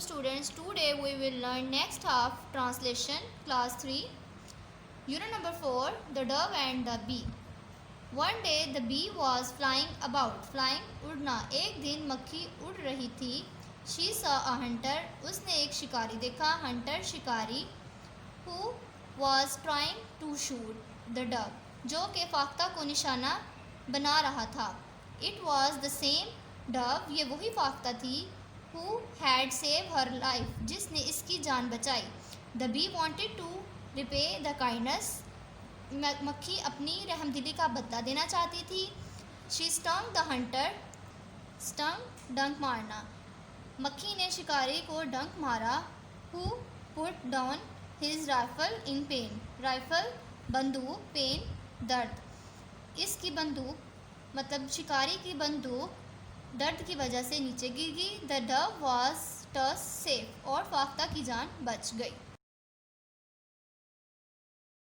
students, today we will learn next half translation class 3 unit number 4 the dove and the bee. One day the bee was flying about. Flying उड़ना. एक दिन मक्खी उड़ रही थी. She saw a hunter. उसने एक शिकारी देखा. Hunter शिकारी who was trying to shoot the dove. जो के फाख्ता को निशाना बना रहा था. It was the same dove. ये वही फाख्ता थी who had saved her life, जिसने इसकी जान बचाई. The bee wanted to repay the kindness. मक्खी अपनी रहमदिली का बदला देना चाहती थी. She stung the hunter. Stung डंक मारना. मक्खी ने शिकारी को डंक मारा. Who put down his rifle in pain. Rifle बंदूक, pain दर्द. इसकी बंदूक मतलब शिकारी की बंदूक दर्द की वजह से नीचे गिर गई. द डव वॉज टस सेफ. और फाख्ता की जान बच गई.